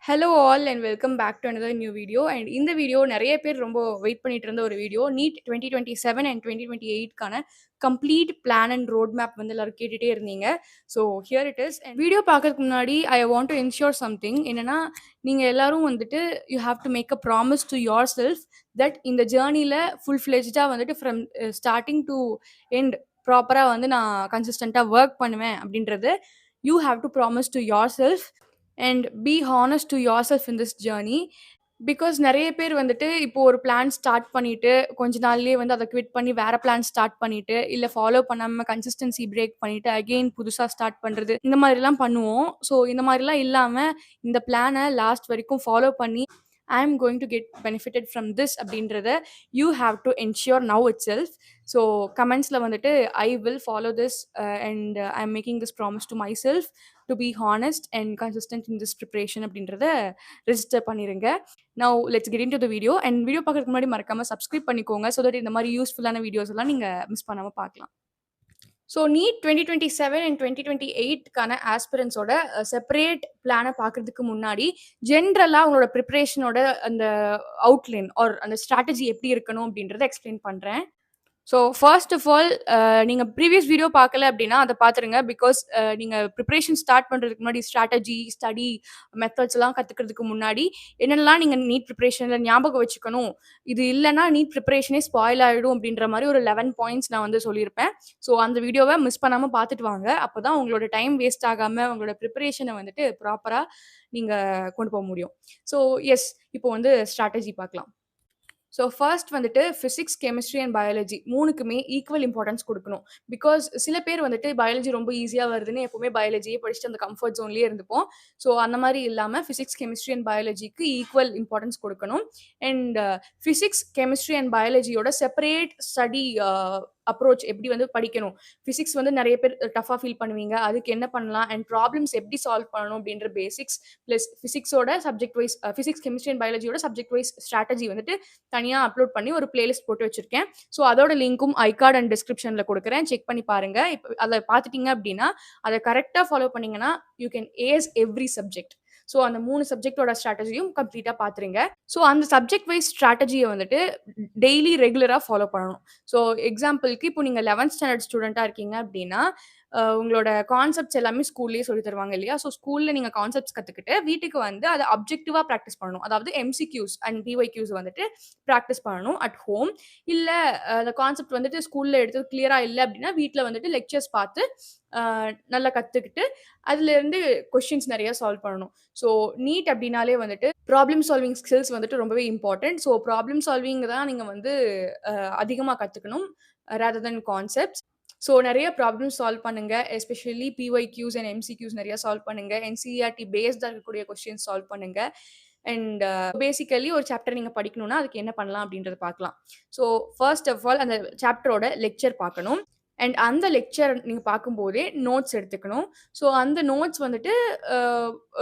Hello all and welcome back to another new video. And இந்த video நெறைய பேர் ரொம்ப வெயிட் பண்ணிட்டு இருந்த ஒரு வீடியோ. நீட் 2027 அண்ட் 2028க்கான complete plan and road map வந்து எல்லாரும் கேட்டுட்டே இருந்தீங்க. So here it is. And video பார்க்கறதுக்கு முன்னாடி I want to ensure something. என்னன்னா, நீங்க எல்லாரும் வந்துட்டு you have to make a promise to your self that இந்த ஜர்னில ஃபுல் ஃப்ளெட்ஜ்டா வந்துட்டு ஃப்ரம் ஸ்டார்ட்டிங் டு எண்ட் ப்ராப்பரா வந்து நான் கன்சிஸ்டன்ட்டா வொர்க் பண்ணுவேன் அப்படின்றது you have to promise to your self and be honest to yourself in this journey. Because நெறைய பேர் வந்துட்டு இப்போ ஒரு பிளான் ஸ்டார்ட் பண்ணிட்டு, கொஞ்ச நாள்லயே வந்து அத குவிட் பண்ணி வேற பிளான் ஸ்டார்ட் பண்ணிட்டு, இல்ல ஃபாலோ பண்ணாம கன்சிஸ்டன்சி பிரேக் பண்ணிட்டு, அகெயின் புதுசா ஸ்டார்ட் பண்றது. இந்த மாரிலாம் பண்ணுவோம். ஸோ இந்த மாரிலாம் இல்லாம, இந்த பிளான லாஸ்ட் வரைக்கும் ஃபாலோ பண்ணி, I am going to get benefitted from this அப்படின்றத you have to ensure now itself. So கமெண்ட்ஸ்ல வந்துட்டு I will follow this and I am making this promise to my self to be honest and consistent in this preparation அப்படின்றத register பண்ணிருங்க. Now let's get into the video. And video பார்க்கறதுக்கு முன்னாடி மறக்காம subscribe பண்ணிக்கோங்க. So that இந்த மாரி யூஸ்ஃபுல்லான videos எல்லாம் நீங்க மிஸ் பண்ணாம பார்க்கலாம். ஸோ நீட் 2027 அண்ட் 2028க்கான ஆஸ்பிரன்ட்ஸோட செப்பரேட் பிளான பார்க்கறதுக்கு முன்னாடி, ஜென்ரலா உங்களோட ப்ரிப்பரேஷனோட அந்த அவுட்லைன் ஆர் அந்த ஸ்ட்ராட்டஜி எப்படி இருக்கணும் அப்படின்றத எக்ஸ்பிளைன் பண்றேன். ஸோ ஃபர்ஸ்ட் ஆஃப் ஆல் நீங்க ப்ரீவியஸ் வீடியோ பார்க்கல அப்படின்னா அத பார்த்துருங்க. பிகாஸ் நீங்க ப்ரிப்பரேஷன் ஸ்டார்ட் பண்றதுக்கு முன்னாடி ஸ்ட்ராட்டஜி, ஸ்டடி மெத்தட்ஸ் எல்லாம் கத்துக்கிறதுக்கு முன்னாடி என்னென்னலாம் நீங்க நீட் ப்ரிப்பரேஷன்ல ஞாபகம் வச்சுக்கணும். இது இல்லன்னா நீட் ப்ரிப்பரேஷனே ஸ்பாயில் ஆயிடும் அப்படின்ற மாரி ஒரு 11 பாயிண்ட்ஸ் நான் வந்து சொல்லியிருப்பேன். ஸோ அந்த வீடியோவ மிஸ் பண்ணாம பார்த்துட்டு வாங்க. அப்பதான் உங்களோட டைம் வேஸ்ட் ஆகாம உங்களோட ப்ரிப்பரேஷன வந்துட்டு ப்ராப்பரா நீங்க கொண்டு போ முடியும். ஸோ எஸ், இப்போ வந்து ஸ்ட்ராட்டஜி பார்க்கலாம். ஸோ ஃபர்ஸ்ட் வந்துட்டு பிசிக்ஸ், கெமிஸ்ட்ரி அண்ட் பயாலஜி 3க்குமே ஈக்குவல் இம்பார்ட்டன்ஸ் குடுக்கணும். பிகாஸ் சில பேர் வந்துட்டு பயாலஜி ரொம்ப ஈஸியா வருதுன்னு எப்பவுமே பயாலஜியே படிச்சுட்டு அந்த கம்ஃபர்ட் ஜோன்லயே இருந்துப்போம். ஸோ அந்த மாரி இல்லாம பிசிக்ஸ், கெமிஸ்ட்ரி அண்ட் பயாலஜிக்கு ஈக்குவல் இம்பார்ட்டன்ஸ் குடுக்கணும். அண்ட் பிசிக்ஸ், கெமிஸ்ட்ரி அண்ட் பயாலஜியோட செப்பரேட் ஸ்டடி அப்ரோச் எப்படி வந்து படிக்கணும். பிசிக்ஸ் வந்து நெறைய பேர் டஃப்பா ஃபீல் பண்ணுவீங்க. அதுக்கு என்ன பண்ணலாம் அண்ட் ப்ராப்ளம்ஸ் எப்படி சால்வ் பண்ணணும் அப்படின்ற பேசிக்ஸ் பிளஸ் பிசிக்ஸோட subject wise physics, chemistry and பயாலஜியோட சப்ஜெக்ட் வைஸ் ஸ்ட்ராட்டஜி வந்துட்டு தனியா அப்லோட் பண்ணி ஒரு பிளேலிஸ்ட் போட்டு வச்சிருக்கேன். ஸோ அதோட லிங்க்கும் ஐகார்ட் அண்ட் டிஸ்கிரிப்ஷன்ல குடுக்குறேன். செக் பண்ணி பாருங்க. இப்ப அத பார்த்துட்டீங்க அப்படின்னா, அத கரெக்ட்டா ஃபாலோ பண்ணீங்கன்னா, you can ace every subject. So அந்த 3 சப்ஜெக்ட்டோட ஸ்ட்ராட்டஜியும் கம்ப்ளீட்டா பார்த்துருங்க. ஸோ அந்த சப்ஜெக்ட் வைஸ் ஸ்ட்ராட்டஜிய வந்துட்டு டெய்லி ரெகுலரா ஃபாலோ பண்ணணும். ஸோ எக்ஸாம்பிள்க்கு இப்போ நீங்க 11த் ஸ்டாண்டர்ட் ஸ்டூடெண்ட்டா இருக்கீங்க அப்படின்னா, உங்களோட கான்செப்ட்ஸ் எல்லாமே ஸ்கூல்லயே சொல்லி தருவாங்க இல்லையா? ஸோ ஸ்கூல்ல நீங்க கான்செப்ட்ஸ் கத்துக்கிட்டு, வீட்டுக்கு வந்து அத அப்ஜெக்டிவா பிராக்டிஸ் பண்ணணும். அதாவது எம்சிக்யூஸ் அண்ட் பிஒய்க்யூஸ் வந்துட்டு பிராக்டிஸ் பண்ணணும் அட் ஹோம். இல்ல அந்த கான்செப்ட் வந்துட்டு ஸ்கூல்ல எடுத்தது கிளியரா இல்ல அப்படின்னா, வீட்ல வந்துட்டு லெக்சர்ஸ் பார்த்து அ நல்லா கத்துக்கிட்டு, அதுலேருந்து கொஸ்டின்ஸ் நெறைய சால்வ் பண்ணணும். ஸோ நீட் அப்படின்னாலே வந்துட்டு ப்ராப்ளம் சால்விங் ஸ்கில்ஸ் வந்துட்டு ரொம்பவே இம்பார்ட்டன்ட். ஸோ ப்ராப்ளம் சால்விங் தான் நீங்க வந்து அதிகமா கத்துக்கணும் ராதர் தென் கான்செப்ட்ஸ். ஸோ நெறைய ப்ராப்ளம் சால்வ் பண்ணுங்க. எஸ்பெஷலி பிஒய்க்யூஸ் அண்ட் எம்சிக்யூஸ் நெறைய சால்வ் பண்ணுங்க. என்சிஇஆர்டி பேஸ்டா இருக்கக்கூடிய கொஸ்டின்ஸ் சால்வ் பண்ணுங்க. அண்ட் பேசிக்கலி ஒரு சாப்டர் நீங்க படிக்கணும்னா, அதுக்கு என்ன பண்ணலாம் அப்படின்றத பார்க்கலாம். ஸோ ஃபர்ஸ்ட் ஆஃப் ஆல் அந்த சாப்டரோட லெக்சர் பார்க்கணும். அண்ட் அந்த லெக்சர் நீங்க பார்க்கும்போதே நோட்ஸ் எடுத்துக்கணும். ஸோ அந்த நோட்ஸ் வந்துட்டு அ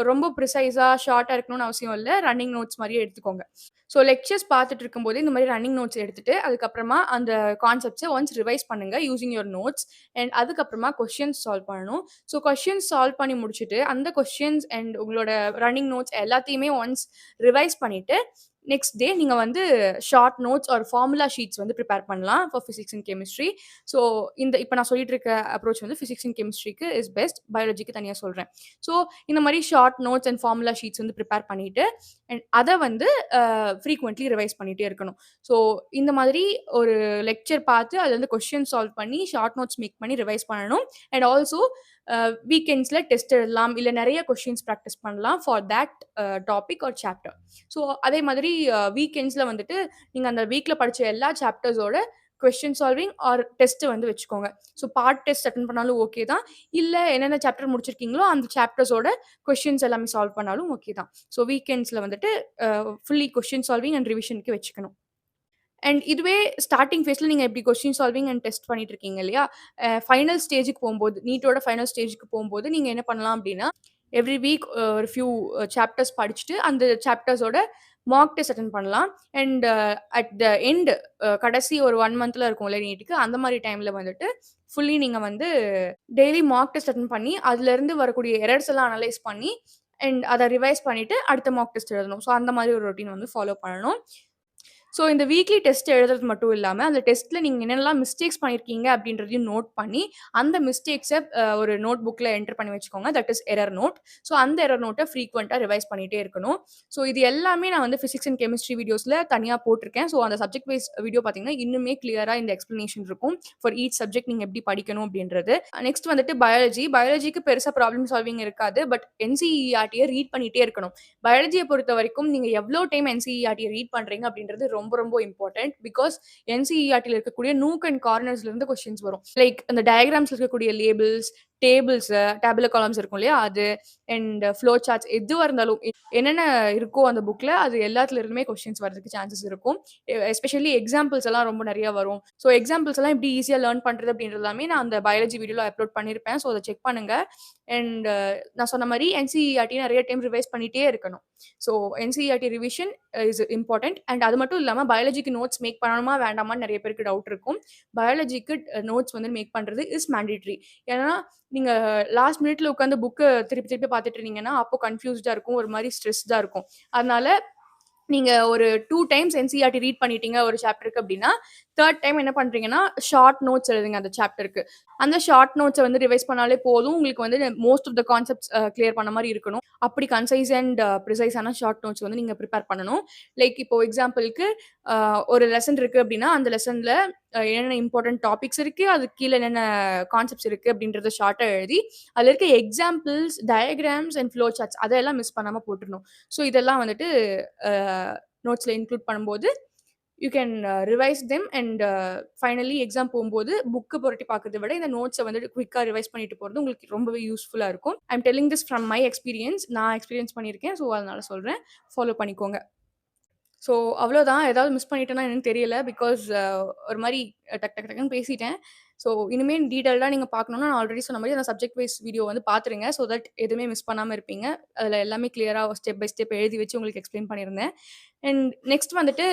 ரொம்ப ப்ரிசைஸா, ஷார்ட்டா இருக்கணும்னு அவசியம் இல்ல. ரன்னிங் நோட்ஸ் மாரியே எடுத்துக்கோங்க. ஸோ லெக்சர்ஸ் பார்த்துட்டு இருக்கும்போதே இந்த மாரி ரன்னிங் நோட்ஸ் எடுத்துட்டு, அதுக்கப்புறமா அந்த கான்செப்ட்ஸ ஒன்ஸ் ரிவைஸ் பண்ணுங்க யூசிங் யுவர் நோட்ஸ். அண்ட் அதுக்கப்புறமா கொஸ்டின்ஸ் சால்வ் பண்ணணும். ஸோ கொஸ்டின்ஸ் சால்வ் பண்ணி முடிச்சுட்டு, அந்த கொஸ்டின்ஸ் அண்ட் உங்களோட ரன்னிங் நோட்ஸ் எல்லாத்தையுமே ஒன்ஸ் ரிவைஸ் பண்ணிட்டு, நெக்ஸ்ட் டே நீங்க வந்து short notes or formula sheets வந்து பிரிப்பேர் பண்ணலாம் ஃபார் பிசிக்ஸ் அண்ட் கெமிஸ்ட்ரி. ஸோ இப்ப நான் சொல்லிட்டு இருக்க அப்ரோச் வந்து பிசிக்ஸ் அண்ட் கெமிஸ்ட்ரிக்கு இஸ் பெஸ்ட். பயாலஜிக்கு தனியா சொல்றேன். ஸோ இந்த மாரி short notes and formula sheets வந்து பிரிப்பேர் பண்ணிட்டு, அண்ட் அத வந்து ஃப்ரீக்வென்ட்லி ரிவைஸ் பண்ணிட்டே இருக்கணும். ஸோ இந்த மாதிரி ஒரு லெக்சர் பார்த்து அதுலருந்து கொஸ்டின் சால்வ் பண்ணி, ஷார்ட் நோட்ஸ் மேக் பண்ணி ரிவைஸ் பண்ணணும். அண்ட் ஆல்சோ வீக்கெண்ட்ஸ்ல டெஸ்ட் எழுதலாம். இல்ல நெறைய கொஸ்டின்ஸ் பிராக்டிஸ் பண்ணலாம் for that topic R chapter. So அதே மாதிரி வீக்கெண்ட்ஸ்ல வந்துட்டு நீங்க அந்த வீக்ல படிச்ச எல்லா சாப்டர்ஸோட கொஸ்டின் சால்விங் ஆர் டெஸ்ட் வந்து வச்சுக்கோங்க. ஸோ பார்ட் டெஸ்ட் அட்டெண்ட் பண்ணாலும் ஓகே தான். இல்ல என்னென்ன சாப்டர் முடிச்சிருக்கீங்களோ அந்த சாப்டர்ஸோட கொஸ்டின்ஸ் எல்லாமே சால்வ் பண்ணாலும் ஓகே தான். ஸோ வீக்கெண்ட்ஸ்ல வந்துட்டு ஃபுல்லி கொஸ்டின் சால்விங் அண்ட் ரிவிஷனுக்கு வச்சுக்கணும். அண்ட் இதுவே ஸ்டார்ட்டிங் ஃபேஸ்ல நீங்க இப்படி கொஸ்டின் சால்விங் அண்ட் டெஸ்ட் பண்ணிட்டு இருக்கீங்க இல்லையா? ஃபைனல் ஸ்டேஜ்க்கு போம்போது, நீட்டோட ஃபைனல் ஸ்டேஜ்க்கு போம்போது நீங்க என்ன பண்ணலாம் அப்படின்னா, எவ்ரி வீக் ஒரு ஃபியூ சாப்டர்ஸ் படிச்சுட்டு, அந்த சாப்டர்ஸோட மார்க் டெஸ்ட் அட்டெண்ட் பண்ணலாம். அண்ட் அட் த எண்ட் கடைசி ஒரு 1 மந்த்ல இருக்கும்ல நீட்டுக்கு, அந்த மாரி டைம்ல வந்துட்டு ஃபுல்லி நீங்க வந்து டெய்லி மார்க் டெஸ்ட் அட்டெண்ட் பண்ணி, அதுலருந்து வரக்கூடிய எரர்ஸ் எல்லாம் அனலைஸ் பண்ணி, அண்ட் அத ரிவைஸ் பண்ணிட்டு அடுத்த மாக் டெஸ்ட் எழுதணும். ஸோ அந்த மாரி ஒரு ரொட்டீன் வந்து ஃபாலோ பண்ணணும். ஸோ இந்த வீக்லி டெஸ்ட் எழுதுறது மட்டும் இல்லாம, அந்த டெஸ்ட்ல நீங்க என்னென்னலாம் மிஸ்டேக்ஸ் பண்ணியிருக்கீங்க அப்படின்றதையும் நோட் பண்ணி, அந்த மிஸ்டேக்ஸ ஒரு நோட் புக்ல என்டர் பண்ணி வச்சுக்கோங்க. That is error note. So அந்த எரர் நோட்ட ஃப்ரீக்வென்ட்டா ரிவைஸ் பண்ணிட்டே இருக்கணும். ஸோ இது எல்லாமே நான் வந்து பிசிக்ஸ் அண்ட் கெமிஸ்ட்ரி வீடியோஸ்ல தனியா போட்டிருக்கேன். ஸோ அந்த சப்ஜெக்ட் வைஸ் வீடியோ பார்த்தீங்கன்னா, இன்னுமே கிளியரா இந்த எக்ஸ்ப்ளனேஷன் இருக்கும். ஃபார் ஈச் சப்ஜெக்ட் நீங்க எப்படி படிக்கணும் அப்படின்றது. நெக்ஸ்ட் வந்துட்டு பயாலஜி. பயாலஜிக்கு பெருசா ப்ராப்ளம் சால்விங் இருக்காது. பட் என்சிஇஆர்டிய ரீட் பண்ணிட்டே இருக்கணும். பயாலஜிய பொறுத்தவரைக்கும் நீங்க எவ்ளோ டைம் என்சிஇஆர்டிய ரீட் பண்றீங்க அப்படின்றது ரொம்ப ரொம்ப இம்பார்ட்டன்ட். பிகாஸ் என்சிஇஆர்டில இருக்கக்கூடிய நூக் அண்ட் கார்னர்ஸ்ல இருந்து கொஸ்டின்ஸ் வரும். லைக் அந்த டயகிராம்ஸ்ல இருக்கக்கூடிய லேபிள்ஸ், டேபிள்ஸ், டேபுலர் காலம்ஸ் இருக்கும் இல்லையா? அது அண்ட் ஃப்ளோ சார்ட்ஸ் எதுவா இருந்தாலும் என்னென்ன இருக்கோ அந்த புக்ல அது எல்லாத்துல இருந்துமே கொஸ்டின்ஸ் வரதுக்கு சான்சஸ் இருக்கும். எஸ்பெஷலி எக்ஸாம்பிள்ஸ் எல்லாம் ரொம்ப நெறைய வரும். ஸோ எக்ஸாம்பிள்ஸ் எல்லாம் எப்படி ஈஸியா லேர்ன் பண்றது அப்படின்றது எல்லாமே நான் அந்த பயாலஜி வீடியோல அப்லோட் பண்ணியிருப்பேன். ஸோ அத செக் பண்ணுங்க. அண்ட் நான் சொன்ன மாரி என்சிஇஆர்டி நெறைய டைம் ரிவைஸ் பண்ணிட்டே இருக்கணும். So NCERT revision is important. And அது மட்டும் இல்லாம பயாலஜிக்கு நோட்ஸ் மேக் பண்ணணுமா வேண்டாமான்னு நெறைய பேருக்கு டவுட் இருக்கும். பயாலஜிக்கு நோட்ஸ் வந்து மேக் பண்றது இஸ் மேண்டேட்டரி. ஏன்னா நீங்க லாஸ்ட் மினிட்ல உட்காந்து புக்க திருப்பி திருப்பி பார்த்துட்டு இருந்தீங்கன்னா, அப்போ கன்ஃப்யூஸ்டா இருக்கும். ஒரு மாரி ஸ்ட்ரெஸ்டா இருக்கும். அதனால நீங்க ஒரு 2 டைம்ஸ் என்சிஇஆர்டி ரீட் பண்ணிட்டீங்க ஒரு சாப்டருக்கு அப்டின்னா, 3 டைம் என்ன பண்றீங்கன்னா, ஷார்ட் நோட்ஸ் எழுதுங்க அந்த சாப்டருக்கு. அந்த ஷார்ட் நோட்ஸ வந்து ரிவைஸ் பண்ணாலே போதும். உங்களுக்கு வந்து most of the concepts clear பண்ண மாரி இருக்கணும். அப்படி கன்சைஸ் அண்ட் ப்ரிசைஸான ஷார்ட் நோட்ஸ் வந்து நீங்க பிரிப்பேர் பண்ணணும். லைக் இப்போ எக்ஸாம்பிள்க்கு அ ஒரு லெசன் இருக்கு அப்டின்னா, அந்த லெசன்ல என்னென்ன இம்பார்ட்டன்ட் டாபிக்ஸ் இருக்கு, அதுக்கு கீழ என்னென்ன கான்செப்ட்ஸ் இருக்கு அப்டின்றத ஷார்ட்டா எழுதி, அதுல இருக்க examples, diagrams and flow charts அதெல்லாம் மிஸ் பண்ணாம போட்டுறணும். ஸோ இதெல்லாம் வந்துட்டு அ நோட்ஸ்ல இன்க்ளூட் பண்ணும்போது, you can revise them and finally exam போம்போது புக்க புரட்டி பார்க்கறத விட, இந்த நோட்ஸ வந்துட்டு குயிக்கா ரிவைஸ் பண்ணிட்டு போறது உங்களுக்கு ரொம்பவே யூஸ்ஃபுல்லா இருக்கும். I am telling this from my experience. நான் எக்ஸ்பீரியன்ஸ் பண்ணியிருக்கேன். ஸோ அதனால சொல்றேன். ஃபாலோ பண்ணிக்கோங்க. ஸோ அவ்வளோதான். ஏதாவது மிஸ் பண்ணிட்டேனா என்னன்னு தெரியல. பிகாஸ் ஒரு மாரி டக் டக் டக்குன்னு பேசிட்டேன். ஸோ இனிமே டீட்டெயில்டா நீங்க பார்க்கணும்னா, நான் ஆல்ரெடி சொன்ன மாரி அந்த சப்ஜெக்ட் வைஸ் வீடியோ வந்து பார்த்துருங்க. ஸோ தட் எதுவுமே மிஸ் பண்ணாம இருப்பீங்க. அதில எல்லாமே கிளியரா ஸ்டெப் பை ஸ்டெப் எழுதி வச்சு உங்களுக்கு எக்ஸ்ப்ளைன் பண்ணியிருந்தேன். அண்ட் நெக்ஸ்ட் வந்துட்டு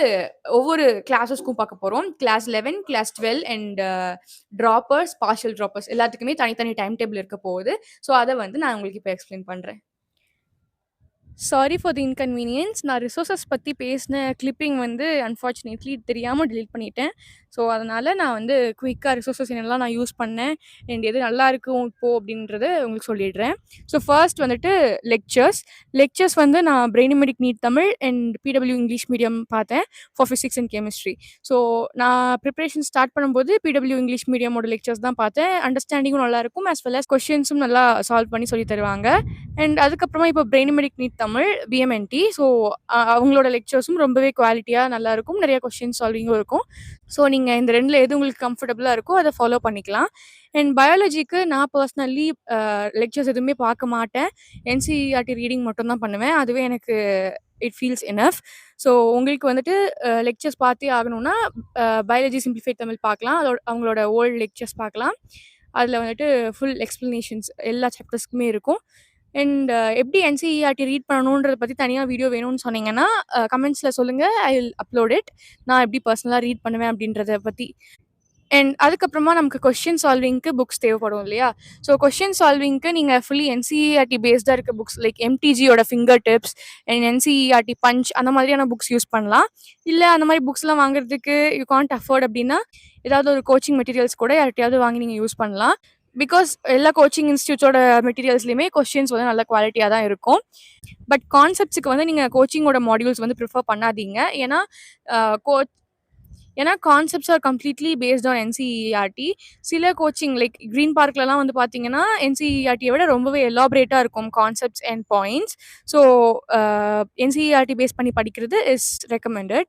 ஒவ்வொரு கிளாஸஸ்க்கும் பார்க்க போறோம். Class 11, class 12 and droppers, partial droppers எல்லாத்துக்குமே தனித்தனி டைம் டேபிள் இருக்க போகுது. ஸோ அத வந்து நான் உங்களுக்கு இப்ப எக்ஸ்ப்ளைன் பண்றேன். Sorry for the inconvenience. நான் ரிசோர்ஸஸ் பத்தி பேசின கிளிப்பிங் வந்து அன்ஃபார்ச்சுனேட்லி தெரியாம டெலீட் பண்ணிட்டேன். ஸோ, அதனால நான் வந்து குயிக்கா ரிசோர்ஸஸ் என்னெல்லாம் நான் யூஸ் பண்ணேன், அண்ட் எது நல்லாயிருக்கும் இப்போ அப்படின்றத உங்களுக்கு சொல்லிடுறேன். ஸோ, ஃபர்ஸ்ட் வந்துட்டு லெக்சர்ஸ். லெக்சர்ஸ் வந்து நான் பிரெய்னிமெடிக் NEET Tamil and PW English medium பார்த்தேன் for physics and chemistry. So, நான் ப்ரிப்பரேஷன் ஸ்டார்ட் பண்ணும்போது பிடபிள்யூ இங்கிலீஷ் மீடியமோட லெக்சர்ஸ் தான் பார்த்தேன். அண்டர்ஸ்டாண்டிங்கும் நல்லாயிருக்கும். ஆஸ் வெல் அஸ் கொஸ்டின்ஸும் நல்லா சால்வ் பண்ணி சொல்லி தருவாங்க. அண்ட் அதுக்கப்புறமா இப்போ பிரெய்னிமெடிக் நீட் தமிழ் பிஎம்என்டி. ஸோ அவங்களோட லெக்சர்ஸும் ரொம்பவே குவாலிட்டியா நல்லாயிருக்கும். நிறைய கொஸ்டின் சால்விங்கும் இருக்கும். ஸோ நீங்க இந்த 2ல எது உங்களுக்கு கம்ஃபர்டபுளா இருக்கோ அத ஃபாலோ பண்ணிக்கலாம். அண்ட் பயாலஜிக்கு நான் பர்சனலி லெக்சர்ஸ் எதுவுமே பார்க்க மாட்டேன். என்சிஇஆர்டி ரீடிங் மட்டும் தான் பண்ணுவேன். அதுவே எனக்கு இட் ஃபீல்ஸ் எனஃப். ஸோ உங்களுக்கு வந்துட்டு லெக்சர்ஸ் பார்த்தே ஆகணும்னா பயாலஜி சிம்ப்ளிஃபைட் தமிழ் பார்க்கலாம். அவங்களோட ஓல்டு லெக்சர்ஸ் பார்க்கலாம். அதில் வந்துட்டு ஃபுல் எக்ஸ்ப்ளனேஷன்ஸ் எல்லா சாப்டர்ஸ்க்குமே இருக்கும். அண்ட் எப்படி என்சிஇஆர்டி ரீட் பண்ணணுன்றத பத்தி தனியா வீடியோ வேணும்னு சொன்னீங்கன்னா, கமெண்ட்ஸ்ல சொல்லுங்க. I will upload it. நான் எப்படி பர்சனலா ரீட் பண்ணுவேன் அப்படின்றத பத்தி. அண்ட் அதுக்கப்புறமா நமக்கு கொஸ்டின் சால்விங்க்கு புக்ஸ் தேவைப்படும் இல்லையா? ஸோ கொஸ்டின் சால்விங்க்கு நீங்க ஃபுல்லி என்சிஇஆர்டி பேஸ்டா இருக்க புக்ஸ் லைக் எம்டிஜியோட finger tips and NCERT punch அந்த மாதிரியான புக்ஸ் யூஸ் பண்ணலாம். இல்ல அந்த மாதிரி புக்ஸ்லாம் வாங்குறதுக்கு யூ கான்ட் அஃபோர்ட் அப்படின்னா, ஏதாவது ஒரு கோச்சிங் மெட்டீரியல்ஸ் கூட யார்ட்டயாவது வாங்கி நீங்க யூஸ் பண்ணலாம். பிகாஸ் எல்லா கோச்சிங் இன்ஸ்டியூட்ஸோட மெட்டீரியல்ஸ்லயுமே கொஸ்டின்ஸ் வந்து நல்ல குவாலிட்டியா தான் இருக்கும். பட் கான்செப்ட்ஸ்க்கு வந்து நீங்க கோச்சிங்கோட மாடியூல்ஸ் வந்து ப்ரிஃபர் பண்ணாதீங்க. ஏன்னா கோ ஏன்னா concepts are completely based on NCERT. சில கோச்சிங் லைக் கிரீன் பார்க்லலாம் வந்து பார்த்தீங்கன்னா, என்சிஇஆர்டியை விட ரொம்பவே எலாபரேட்டாக இருக்கும் concepts and points. So NCERT base பண்ணி படிக்கிறது இஸ் ரெக்கமெண்டட்.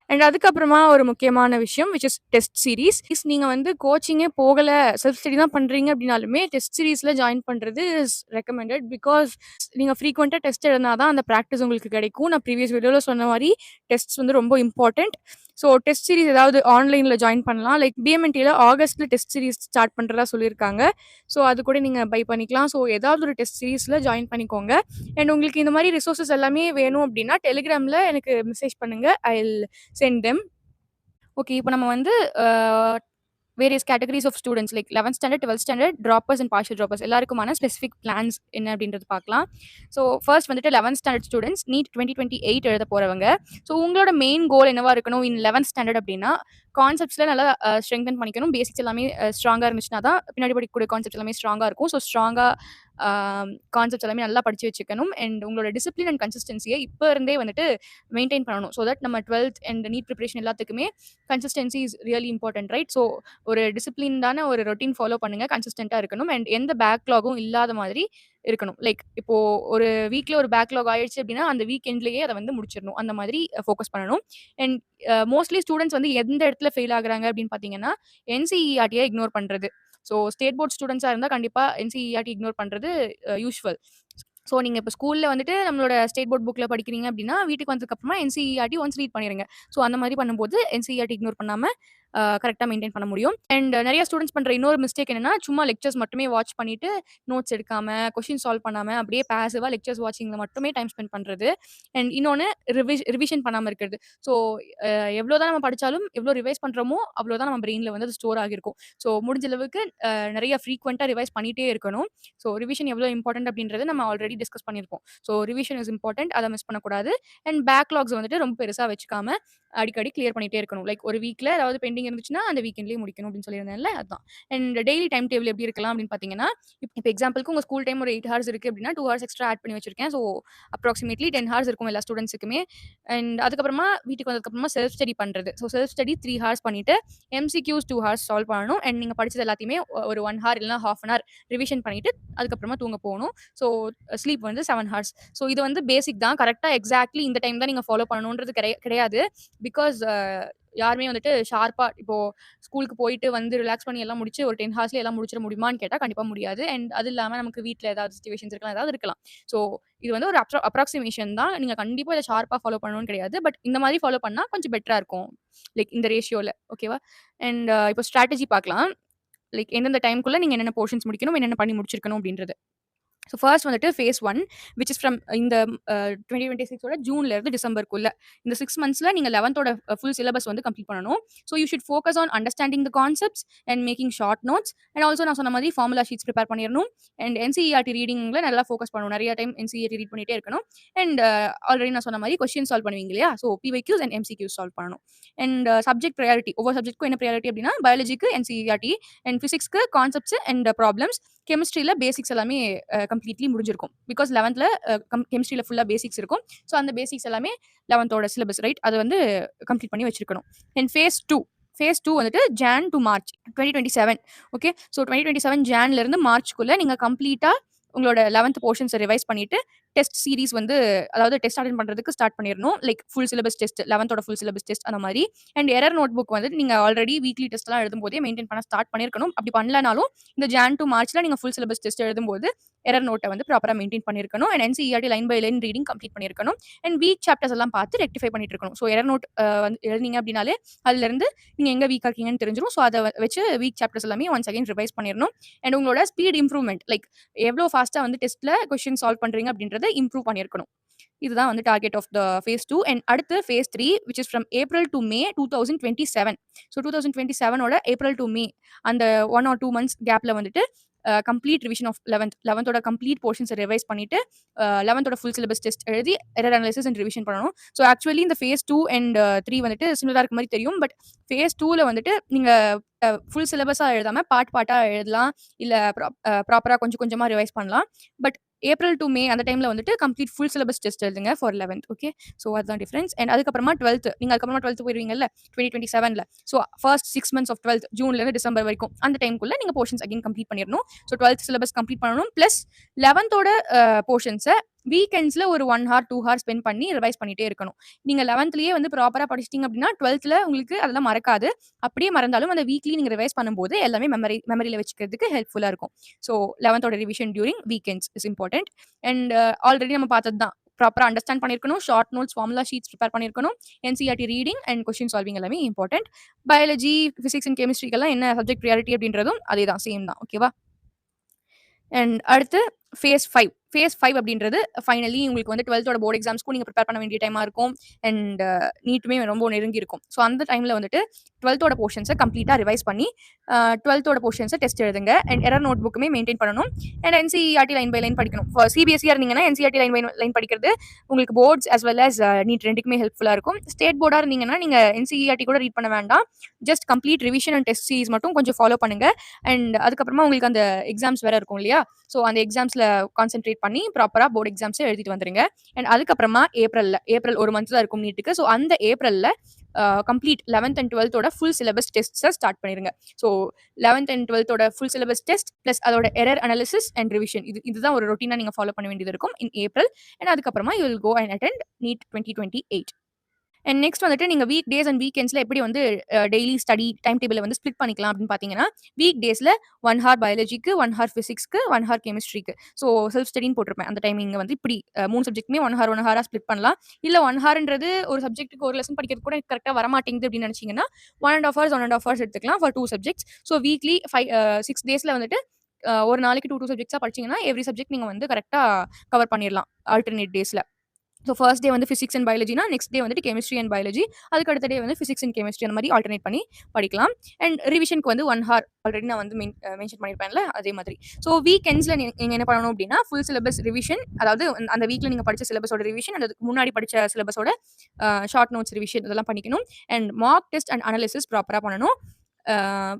அண்ட் அதுக்கப்புறமா ஒரு முக்கியமான விஷயம் விச் இஸ் டெஸ்ட் சீரீஸ். நீங்கள் வந்து கோச்சிங்கே போகலை, செல்ஃப் ஸ்டடி தான் பண்ணுறீங்க அப்படின்னாலுமே டெஸ்ட் சீரீஸில் ஜாயின் பண்ணுறது இஸ் ரெக்கமெண்டட். பிகாஸ் நீங்கள் ஃப்ரீக்வெண்ட்டாக டெஸ்ட் எழுதினா தான் அந்த ப்ராக்டிஸ் உங்களுக்கு கிடைக்கும். நான் ப்ரீவியஸ் வீடியோவில் சொன்ன மாதிரி டெஸ்ட்ஸ் வந்து ரொம்ப இம்பார்ட்டண்ட். ஸோ டெஸ்ட் சீரிஸ் ஏதாவது ஆன்லைனில் ஜாயின் பண்ணலாம். லைக் பிஎம்என்டியில் ஆகஸ்ட்டில் டெஸ்ட் சீரிஸ் ஸ்டார்ட் பண்ணுறதா சொல்லியிருக்காங்க. ஸோ அது கூட நீங்கள் பை பண்ணிக்கலாம். ஸோ ஏதாவது ஒரு டெஸ்ட் சீரிஸில் ஜாயின் பண்ணிக்கோங்க. அண்ட் உங்களுக்கு இந்த மாதிரி ரிசோர்ஸஸ் எல்லாமே வேணும் அப்படின்னா டெலிகிராமில் எனக்கு மெசேஜ் பண்ணுங்கள். I will send them. Okay, இப்போ நம்ம வந்து various categories of students like 11th standard, 12th standard, droppers and partial droppers எல்லாருக்குமான ஸ்பெசிஃபிக் பிளான்ஸ் என்ன அப்படின்றது பார்க்கலாம். ஸோ ஃபர்ஸ்ட் வந்துட்டு 11th ஸ்டாண்டர்ட் ஸ்டூடண்ட்ஸ் நீட் 2028 எழுத போறவங்க. ஸோ உங்களோட மெயின் கோல் என்னவா இருக்கணும் இன் 11th ஸ்டாண்டர்ட் அப்படின்னா, கான்செப்ட்ஸ்ல நல்லா ஸ்ட்ரெங்தன் பண்ணிக்கணும். பேசிக்ஸ் எல்லாமே ஸ்ட்ராங்கா இருந்துச்சுன்னா தான் பின்னாடி படிக்கக்கூடிய கான்செப்ட்ஸ் எல்லாமே ஸ்ட்ராங்கா இருக்கும். ஸோ ஸ்ட்ராங்கா கான்செப்ட்ஸ் எல்லாமே நல்லா படிச்சு வச்சுக்கணும். அண்ட் உங்களோட டிசிப்ளின் அண்ட் கன்சிஸ்டன்சியை இப்போ இருந்தே வந்துட்டு மெயின்டைன் பண்ணணும். ஸோ தட் நம்ம 12th அண்ட் நீட் ப்ரிப்பரேஷன் எல்லாத்துக்குமே consistency is really important, right? So ஒரு டிசிப்ளின்டான ஒரு ரொட்டீன் ஃபாலோ பண்ணுங்க. கன்சிஸ்டன்ட்டா இருக்கணும். அண்ட் எந்த பேக்லாகும் இல்லாத மாதிரி இருக்கணும். லைக் இப்போ ஒரு வீக்ல ஒரு பேக்லாக் ஆயிடுச்சு அப்படின்னா, அந்த வீக் எண்ட்லயே அத வந்து முடிச்சிரணும். அந்த மாதிரி ஃபோக்கஸ் பண்ணணும். அண்ட் மோஸ்ட்லி ஸ்டூடண்ட்ஸ் வந்து எந்த இடத்துல ஃபெயில் ஆகுறாங்க அப்படின்னு பார்த்தீங்கன்னா, என்சிஇஆர்டிய இக்னோர் பண்றது. ஸோ ஸ்டேட் போர்ட் ஸ்டூடண்ட்ஸா இருந்தா கண்டிப்பா என்சிஇஆர்டி இக்னோர் பண்றது யூசுவல். ஸோ நீங்க இப்ப ஸ்கூல்ல வந்துட்டு நம்மளோட ஸ்டேட் போர்ட் புக்ல படிக்கிறீங்க அப்படின்னா, வீட்டுக்கு வந்ததுக்கப்புறமா என்சிஇஆர்டி ஒன்ஸ் ரீட் பண்ணிருங்க. ஸோ அந்த மாதிரி பண்ணும்போது என்சிஇஆர்டி இக்னோர் பண்ணாம கரெக்ட்டா மெயின்டெயின் பண்ண முடியும். அண்ட் நெறைய ஸ்டூடண்ட்ஸ் பண்ற இன்னொரு மிஸ்டேக் என்னன்னா, சும்மா லெக்சர்ஸ் மட்டுமே வாட்ச் பண்ணிட்டு, நோட்ஸ் எடுக்காம, கொஸ்டின் சால்வ் பண்ணாம, அப்படியே பாசிவா லெக்சர்ஸ் வாட்சிங்ல மட்டுமே டைம் ஸ்பெண்ட் பண்றது. அண்ட் இன்னொன்னு ரிவிஷன் பண்ணாம இருக்கிறது. ஸோ அ எவ்வளோ தான் நம்ம படிச்சாலும், எவ்வளோ ரிவைஸ் பண்றோமோ, அவ்வளோ தான் நம்ம பிரெயின்ல வந்து அது ஸ்டோர் ஆகியிருக்கும். ஸோ முடிஞ்ச அளவுக்கு நெறைய ஃப்ரீக்வென்ட்டா ரிவைஸ் பண்ணிட்டே இருக்கணும். ஸோ ரிவிஷன் எவ்வளோ இம்பார்ட்டன்ட் அப்படின்றத நம்ம ஆல்ரெடி டிஸ்கஸ் பண்ணியிருக்கோம். So revision is important. அத மிஸ் பண்ணக்கூடாது. அண்ட் பேக்லாக்ஸ் வந்துட்டு ரொம்ப பெருசா வச்சுக்காம, அடிக்கடி கிளியர் பண்ணிட்டே இருக்கணும். லைக் ஒரு வீக்ல ஏதாவது பெண்டிங் இருந்துச்சுன்னா, அந்த வீக்கெண்ட்லயே முடிக்கணும் அப்படின்னு சொல்லியிருந்தேன்ல, அதான். அண்ட் டெய்லி டைம் டேபிள் எப்படி இருக்கலாம் அப்படின்னு பார்த்தீங்கன்னா, இப்ப எக்ஸாம்பிள்க்கு உங்க ஸ்கூல் டைம் ஒரு 8 ஹார்ஸ் இருக்கு அப்படின்னா, 2 ஹார்ஸ் எக்ஸ்ட்ரா ஆட் பண்ணி வச்சிருக்கேன். ஸோ அப்ராக்ஸிமேட்லி 10 ஹார்ஸ் இருக்கும் எல்லா ஸ்டூடண்ட்ஸுக்குமே. அண்ட் அதுக்கப்புறமா வீட்டுக்கு வந்ததுக்கப்புறமா செல்ஃப் ஸ்டடி பண்றது. ஸோ செல்ஃப் ஸ்டடி 3 ஹார்ஸ் பண்ணிட்டு, எம்சிக்யூஸ் 2 ஹார்ஸ் சால்வ் பண்ணணும். அண்ட் நீங்க படிச்சது எல்லாத்தையுமே ஒரு 1 ஹார் இல்லனா 1/2 அன் ஹார் ரிவிஷன் பண்ணிட்டு, அதுக்கப்புறமா தூங்க போகணும். ஸோ ஸ்லீப் வந்து 7 ஹார்ஸ். ஸோ இது வந்து பேசிக் தான். கரெக்ட்டா எக்ஸாக்ட்லி இந்த டைம் தான் நீங்க ஃபாலோ பண்ணணுன்றது கிடையாது. பிகாஸ் யாருமே வந்துட்டு ஷார்ப்பா இப்போ ஸ்கூலுக்கு போயிட்டு வந்து ரிலாக்ஸ் பண்ணி எல்லாம் முடிச்சு ஒரு 10 ஹார்ஸ்ல எல்லாம் முடிச்சிட முடியுமான்னு கேட்டா கண்டிப்பா முடியாது. அண்ட் அது இல்லாம நமக்கு வீட்ல ஏதாவது சிச்சுவேஷன்ஸ் இருக்கலாம், ஏதாவது இருக்கலாம். ஸோ இது வந்து ஒரு அப்ராக்ஸிமேஷன் தான். நீங்க கண்டிப்பா இத ஷார்ப்பா ஃபாலோ பண்ணணும்னு கிடையாது. பட் இந்த மாதிரி ஃபாலோ பண்ணா கொஞ்சம் பெட்டரா இருக்கும். லைக் இந்த ரேஷியோல. ஓகேவா? அண்ட் இப்போ ஸ்ட்ராட்டஜி பார்க்கலாம். லைக் எந்தெந்த டைம்க்குள்ள நீங்க என்னென்ன போர்ஷன்ஸ் முடிக்கணும், என்னென்ன பண்ணி முடிச்சிருக்கணும் அப்படின்றது. ஸோ ஃபர்ஸ்ட் வந்துட்டு ஃபேஸ் 1 விச் இஸ் ஃப்ரம் இந்த 2026ஓட ஜூன்ல இருந்து டிசம்பர்க்குள்ள. இந்த 6 மந்த்ஸ்ல நீங்க 11த்தோட ஃபுல் சிலபஸ் வந்து கம்ப்ளீட் பண்ணணும். So you should focus on understanding the concepts and making short notes. And also நான் சொன்ன மாதிரி ஃபார்முலா ஷீட்ஸ் ப்ரிப்பேர் பண்ணிரணும். அண்ட் என்சிஇஆர்டி ரீடிங்ல நல்லா ஃபோக்கஸ் பண்ணணும். நெறைய டைம் என்சிஇஆர்டி ரீட் பண்ணிட்டே இருக்கணும். அண்ட் ஆல்ரெடி நான் சொன்ன மாதிரி கொஸ்டின் சால்வ் பண்ணுவீங்க இல்லையா? So PYQs and MCQs solve பண்ணணும். அண்ட் சப்ஜெக்ட் ப்ரையாரிட்டி ஒவ்வொரு சப்ஜெக்ட்க்கும் என்ன ப்ரையாரிட்டி அப்படின்னா, பயாலஜிக்கு என்சிஇஆர்டி அண்ட் பிசிக்ஸ்க்கு கான்செப்ட்ஸ் அண்ட் ப்ராப்ளம்ஸ். கெமிஸ்ட்ரியில பேசிக்ஸ் எல்லாமே கம்ப்ளீட்லி முடிஞ்சிருக்கும். பிகாஸ் 11த்ல கெமிஸ்ட்ரியில ஃபுல்லா பேசிக்ஸ் இருக்கும். ஸோ அந்த பேசிக்ஸ் எல்லாமே 11த்தோட சிலபஸ், ரைட்? அத வந்து கம்ப்ளீட் பண்ணி வச்சிருக்கணும். அண்ட் ஃபேஸ் 2 வந்துட்டு Jan to March 2027. Okay. So 2027 ஜான்ல இருந்து மார்ச்க்குள்ள நீங்க கம்ப்ளீட்டா உங்களோட 11த் போர்ஷன்ஸ ரிவைஸ் பண்ணிட்டு, டெஸ்ட் சீரிஸ் வந்து அதாவது டெஸ்ட் அட்டெண்ட் பண்றதுக்கு ஸ்டார்ட் பண்ணிரணும். லைக் ஃபுல் சிலபஸ் டெஸ்ட் 11த்தோட ஃபுல் சிலபஸ் டெஸ்ட் அந்த மாரி. அண்ட் எரர் நோட் புக் வந்துட்டு நீங்க ஆல்ரெடி வீக்லி டெஸ்ட்லாம் எழுதும்போதே மெயின்டெயின் பண்ண ஸ்டார்ட் பண்ணியிருக்கணும். அப்படி பண்ணலனாலும் இந்த ஜான் டூ மார்ச்ல நீங்க ஃபுல் சிலபஸ் டெஸ்ட் எழுதும்போது எரர் நோட்ட வந்து ப்ராப்பரா மெயின்டெயின் பண்ணியிருக்கணும். And NCERT line by line reading complete பண்ணியிருக்கணும். அண்ட் வீக் சாப்டர்ஸ் எல்லாம் பார்த்து ரெக்டிஃபை பண்ணிட்டு இருக்கணும். ஸோ எரர் நோட் வந்து எழுதினீங்க அப்படின்னாலே அதுலருந்து நீங்க எங்க வீக்கா இருக்கீங்கன்னு தெரிஞ்சிரும். ஸோ அத வச்சு வீக் சாப்டர்ஸ் எல்லாமே ஒன்ஸ் அகைன் ரிவைஸ் பண்ணிரணும். அண்ட் உங்களோட ஸ்பீட் இம்ப்ரூவ்மென்ட் லைக் எவ்வளோ ஃபாஸ்ட்டா வந்து டெஸ்ட்ல கொஸ்டின் சால்வ் பண்றீங்க அப்படின்றத இம்ப்ரூவ் பண்ணியிருக்கணும். இதுதான் வந்து target of the phase 2. And அடுத்து phase 3 which is from April to May 2027. So 2027ஓட ஏப்ரல் டூ மே அந்த 1 ஆர் 2 மந்த்ஸ் கேப்ல வந்துட்டு கம்ப்ளீட் ரிவிஷன் ஆஃப் 11த்தோட கம்ப்ளீட் போர்ஷன்ஸ ரிவைஸ் பண்ணிட்டு 11த்தோட ஃபுல் சிலபஸ் டெஸ்ட் எழுதி எரர் அனாலிசிஸ் அண்ட் ரிவிஷன் பண்ணணும். ஸோ ஆக்சுவலி இந்த ஃபேஸ் 2 அண்ட் 3 வந்துட்டு சிமிலரா இருக்க மாரி தெரியும். பட் ஃபேஸ் 2ல வந்துட்டு நீங்க ஃபுல் சிலபஸா எழுதாம பார்ட்டா எழுதலாம். இல்ல ப்ராப்பரா கொஞ்சம் கொஞ்சமா ரிவைஸ் பண்ணலாம். பட் ஏப்ரல் டூ மே அந்த டைம்ல வந்துட்டு கம்ப்ளீட் ஃபுல் சிலபஸ் டெஸ்ட் எழுதுங்க ஃபார் 11th. ஓகே. ஸோ அதுதான் டிஃபரன்ஸ். அண்ட் அதுக்கப்புறமா 12th நீங்க அதுக்கப்புறமா 12th போயிருவீங்கல்ல 2027ல. So first 6 months of 12th ஜூன்ல இருந்து டிசம்பர் வரைக்கும் அந்த டைம்க்குள்ள நீங்க போர்ஷன்ஸ் அகைன் கம்ப்ளீட் பண்ணிரணும். ஸோ 12th சிலபஸ் கம்ப்ளீட் பண்ணணும். பிளஸ் 11த்தோட போர்ஷன்ஸ வீக்கெண்ட்ஸ்ல ஒரு 1 ஹார் 2 ஹார் ஸ்பெண்ட் பண்ணி ரிவைஸ் பண்ணிட்டே இருக்கணும். நீங்க 11த்லயே வந்து ப்ராப்பரா படிச்சிட்டீங்க அப்படின்னா 12த்ல உங்களுக்கு அதெல்லாம் மறக்காது. அப்படியே மறந்தாலும் அந்த வீக்லி நீங்க ரிவைஸ் பண்ணும்போது எல்லாமே மெமரியில வச்சுக்கிறதுக்கு ஹெல்ப்ஃபுல்லா இருக்கும். ஸோ 11த்தோட revision during weekends is important. And already நம்ம பார்த்தது தான். ப்ராப்பரா அண்டர்ஸ்டாண்ட் பண்ணியிருக்கணும். Short notes, formula sheets prepare பண்ணியிருக்கணும். NCERT reading and question solving எல்லாமே இம்பார்ட்டன்ட். பயாலஜி, பிசிக்ஸ் அண்ட் கெமிஸ்ட்ரிக்கெல்லாம் என்ன சப்ஜெக்ட் ப்ரியாரிட்டி அப்படின்றதும் அதே தான், சேம் தான். ஓகேவா? அண்ட் அடுத்து ஃபேஸ் 5. ஃபேஸ் 5 அப்படின்றது ஃபைனலி உங்களுக்கு வந்து 12த்தோட போர்ட் எக்ஸாம்ஸ்க்கும் நீங்க ப்ரிப்பேர் பண்ண வேண்டிய டைமா இருக்கும். அண்ட் நீட்டுமே ரொம்ப நெருங்கி இருக்கும். ஸோ அந்த டைம்ல வந்துட்டு 12த்தோட போர்ஷன்ஸ கம்ப்ளீட்டா ரிவைஸ் பண்ணி 12த்தோட போர்ஷன்ஸ டெஸ்ட் எழுதுங்க. அண்ட் எரர் நோட் புக்குமே மெயின்டெயின் பண்ணணும். And NCERT line by line படிக்கணும். ஃபார் சிபிஎஸ்சியா இருந்தீங்கன்னா என்சிஇஆர்டி லைன் பை லைன் படிக்கிறது உங்களுக்கு boards as well as NEET 2க்குமே ஹெல்ப்ஃபுல்லா இருக்கும். ஸ்டேட் போர்டா இருந்தீங்கன்னா நீங்க என்சிஇஆர்டி கூட ரீட் பண்ண வேண்டாம். Just complete revision and test series மட்டும் கொஞ்சம் ஃபாலோ பண்ணுங்க. அண்ட் அதுக்கப்புறமா உங்களுக்கு அந்த எக்ஸாம்ஸ் வேற இருக்கும் இல்லையா? ஸோ அந்த எக்ஸாம்ஸ்ல கான்சென்ட்ரேட் பண்ணி ப்ராப்பரா போர்ட் எக்ஸாம்ஸை எழுதிட்டு வந்துருங்க. அண்ட் அதுக்கப்புறமா ஏப்ரல் ஒரு மந்த் தான் இருக்கும் நீட்டுக்கு. ஸோ அந்த ஏப்ரல்ல கம்ப்ளீட் 11th அண்ட் 12த்தோட ஃபுல் சிலபஸ் டெஸ்ட்ஸை ஸ்டார்ட் பண்ணிருங்க. ஸோ 11th அண்ட் 12த்தோட ஃபுல் சிலபஸ் டெஸ்ட் பிளஸ் அதோட எரர் அனாலிசிஸ் அண்ட் ரிவிஷன் இதுதான் ஒரு ரொட்டீனா நீங்க ஃபாலோ பண்ண வேண்டியது இருக்கும் இன் ஏப்ரல். அண்ட் அதுக்கப்புறமா you will go and attend NEET 2028. And next வந்துட்டு நீங்க வீக் டேஸ் அண்ட் வீக்கெண்ட்ஸ்ல எப்படி வந்து டெய்லி ஸ்டடி டைம் டேபிள வந்து ஸ்ப்ளிட் பண்ணிக்கலாம் அப்படின்னு பார்த்தீங்கன்னா, வீக் டேஸ்ல 1 ஹார் பயாலஜிக்கு, 1 ஹார் பிசிக்ஸ்க்கு, 1 ஹார் கெமிஸ்ட்ரிக்கு. ஸோ செல்ஃப் ஸ்டடின்னு போட்டிருப்பேன். அந்த டைமிங் வந்து இப்படி 3 சப்ஜெக்ட்டுமே 1 ஹார் 1 ஹாரா ஸ்ப்ளிட் பண்ணலாம். இல்ல 1 ஹார்ன்றது ஒரு சப்ஜெக்ட்டுக்கு ஒரு லெசன் படிக்கிறது கூட கரெக்ட்டா வரமாட்டேங்குது அப்படின்னு நினைச்சீங்கன்னா, 1 1/2 ஹார்ஸ் 1 1/2 ஹார்ஸ் எடுத்துக்கலாம் ஃபார் 2 சப்ஜெக்ட்ஸ். ஸோ வீக்லி 6 டேஸ்ல வந்துட்டு ஒரு நாளைக்கு 2 சப்ஜெக்ட்ஸா படிச்சீங்கன்னா, எவ்ரி சப்ஜெக்ட் நீங்க வந்து கரெக்ட்டா கவர் பண்ணிரலாம் ஆல்டர்னேட் டேஸ்ல. ஸோ ஃபர்ஸ்ட் டே வந்து பிசிக்ஸ் அண்ட் பயாலஜினா, நெக்ஸ்ட் டே வந்துட்டு கெமிஸ்ட்ரி அண்ட் பயாலஜி. அதுக்கு அடுத்த டே வந்து பிசிக்ஸ் அண்ட் கெமிஸ்ட்ரி அந்த மாரி ஆல்டர்னேட் பண்ணி படிக்கலாம். அண்ட் ரிவிஷனுக்கு வந்து 1 ஹார் ஆல்ரெடி நான் வந்து மென்ஷன் பண்ணியிருப்பேன்ல, அதே மாதிரி. ஸோ வீக்கெண்ட்ஸ்ல நீங்க என்ன பண்ணணும் அப்டின்னா, ஃபுல் சிலபஸ் ரிவிஷன், அதாவது அந்த வீக்ல நீங்க படிச்ச சிலபஸோட ரிவிஷன், அதுக்கு முன்னாடி படிச்ச சிலபஸோட ஷார்ட் நோட்ஸ் ரிவிஷன் இதெல்லாம் பண்ணிக்கணும். And mark test and analysis ப்ராப்பரா பண்ணணும்.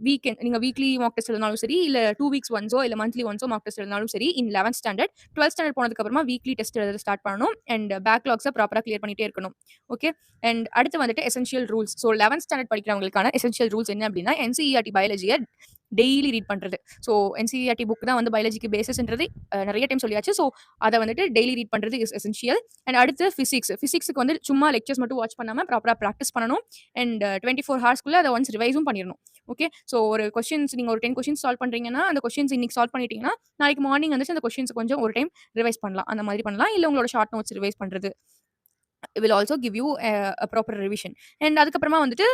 வீக்கெண்ட் நீங்க வீக்லி மார்க் டெஸ்ட் எழுதினாலும் சரி, இல்ல 2 வீக்ஸ் ஒன்ஸோ இல்ல மந்த்லி ஒன்ஸோ மார்க் டெஸ்ட் எழுதினாலும் சரி, இன் 11th ஸ்டாண்டர்ட் 12th ஸ்டாண்டர்ட் போனதுக்கு அப்புறமா வீக்லி டெஸ்ட் எழுத ஸ்டார்ட் பண்ணணும். அண்ட் பேக்லாக்ஸ ப்ராப்பரா கிளியர் பண்ணிட்டே இருக்கணும். ஓகே. அண்ட் அடுத்து வந்துட்டு essential rules. So 11th standard படிக்கிறவங்களுக்கான எசென்ஷியல் ரூல்ஸ் என்ன அப்படின்னா, என்சிஇஆர்டி பயாலஜிய டெய்லி ரீட் பண்றது. ஸோ என்சிஇஆர்டி புக் தான் வந்து பயாலஜிக்கு பேசிஸ்ன்றது நெறைய டைம் சொல்லியாச்சு. ஸோ அத வந்துட்டு டெய்லி ரீட் பண்றது இஸ் எசென்ஷியல். அண்ட் அடுத்து பிசிக்ஸ்க்கு வந்து சும்மா லெக்சர்ஸ் மட்டும் வாட்ச் பண்ணாம ப்ராப்பரா பிராக்டிஸ் பண்ணணும். அண்ட் 24 ஹார்ஸ்க்குள்ள அத ஒன்ஸ் ரிவைஸும் பண்ணிரணும். ஓகே. ஸோ ஒரு கொஸ்டின்ஸ் நீங்க ஒரு 10 கொஸ்டின்ஸ் சால்வ் பண்றீங்கன்னா, அந்த கொஸ்டின்ஸ் இன்னைக்கு சால்வ் பண்ணிட்டீங்கன்னா, நாளைக்கு மார்னிங் வந்துச்சு அந்த கொஸ்டின்ஸ் கொஞ்சம் ஒரு டைம் ரிவைஸ் பண்ணலாம். அந்த மாதிரி பண்ணலாம். இல்ல உங்களோட ஷார்ட் நோட்ஸ் ரிவைஸ் பண்றது. will also give you a proper revision. And அதுக்கப்புறமா வந்துட்டு